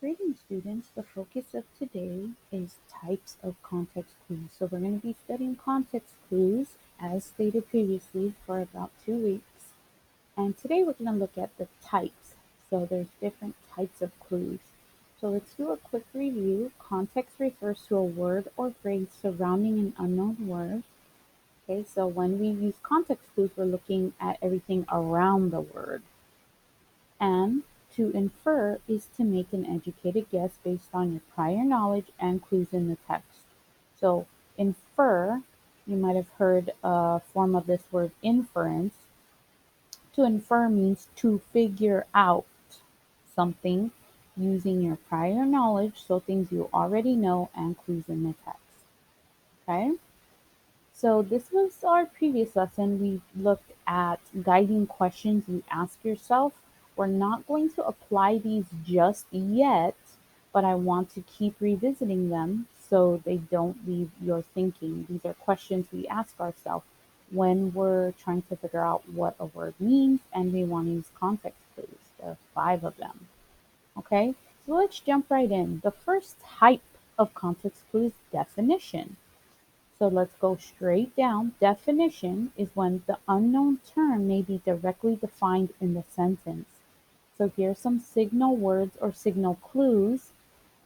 Greetings, students. The focus of today is types of context clues. So we're going to be studying context clues as stated previously for about 2 weeks. And today we're going to look at the types. So there's different types of clues. So let's do a quick review. Context refers to a word or phrase surrounding an unknown word. Okay, so when we use context clues, we're looking at everything around the word. And to infer is to make an educated guess based on your prior knowledge and clues in the text. So infer, you might have heard a form of this word inference. To infer means to figure out something using your prior knowledge, so things you already know and clues in the text. Okay? So this was our previous lesson. We looked at guiding questions you ask yourself. We're not going to apply these just yet, but I want to keep revisiting them so they don't leave your thinking. These are questions we ask ourselves when we're trying to figure out what a word means and we want to use context clues. There are 5 of them. Okay, so let's jump right in. The first type of context clue is definition. So let's go straight down. Definition is when the unknown term may be directly defined in the sentence. So here's some signal words or signal clues.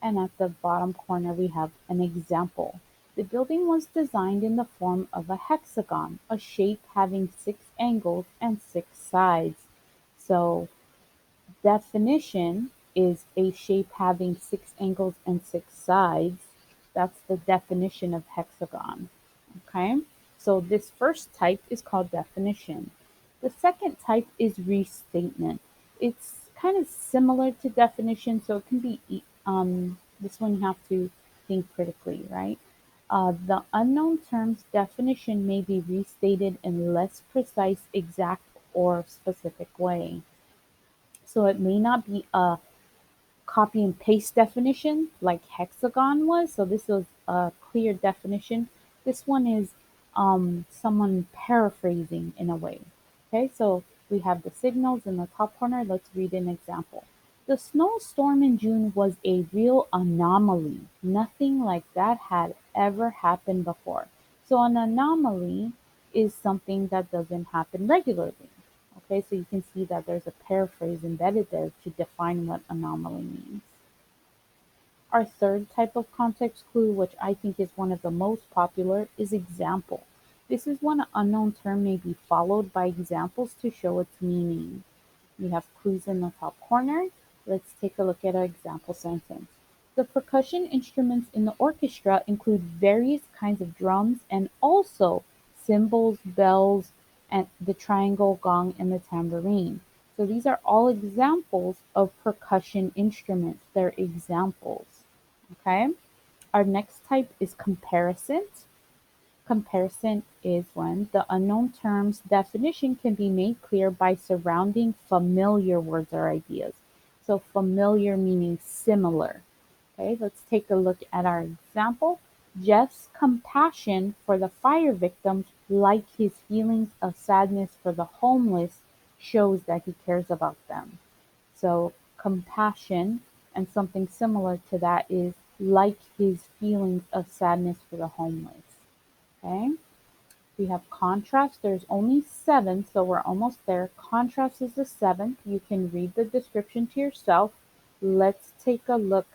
And at the bottom corner, we have an example. The building was designed in the form of a hexagon, a shape having 6 angles and 6 sides. So definition is a shape having 6 angles and 6 sides. That's the definition of hexagon. Okay, so this first type is called definition. The second type is restatement. It's kind of similar to definition, so it can be, this one you have to think critically, right? The unknown term's definition may be restated in less precise, exact, or specific way. So it may not be a copy and paste definition like hexagon was. So this was a clear definition. This one is someone paraphrasing in a way. Okay, so we have the signals in the top corner. Let's read an example. The snowstorm in June was a real anomaly. Nothing like that had ever happened before. So an anomaly is something that doesn't happen regularly. Okay, so you can see that there's a paraphrase embedded there to define what anomaly means. Our third type of context clue, which I think is one of the most popular, is example. This is when an unknown term may be followed by examples to show its meaning. We have clues in the top corner. Let's take a look at our example sentence. The percussion instruments in the orchestra include various kinds of drums and also cymbals, bells, and the triangle, gong, and the tambourine. So these are all examples of percussion instruments. They're examples. Okay. Our next type is comparison. Comparison is when the unknown term's definition can be made clear by surrounding familiar words or ideas. So familiar meaning similar. Okay, let's take a look at our example. Jeff's compassion for the fire victims, like his feelings of sadness for the homeless, shows that he cares about them. So compassion and something similar to that is like his feelings of sadness for the homeless. Okay. We have contrast. There's only 7, so we're almost there. Contrast is the 7th. You can read the description to yourself. Let's take a look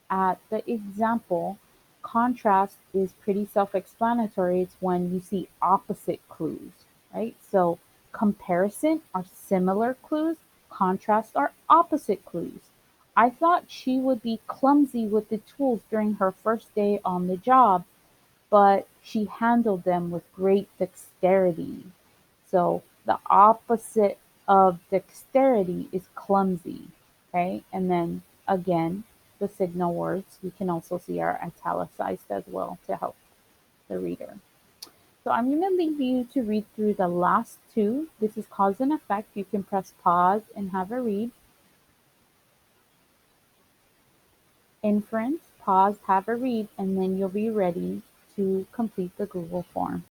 at the example. Contrast is pretty self-explanatory. It's when you see opposite clues, right? So comparison are similar clues. Contrast are opposite clues. I thought she would be clumsy with the tools during her first day on the job, but she handled them with great dexterity. So the opposite of dexterity is clumsy. Okay, and then again, the signal words we can also see are italicized as well to help the reader. So I'm going to leave you to read through the last 2. This is cause and effect. You can press pause and have a read. Inference, pause, have a read, and then you'll be ready to complete the Google form.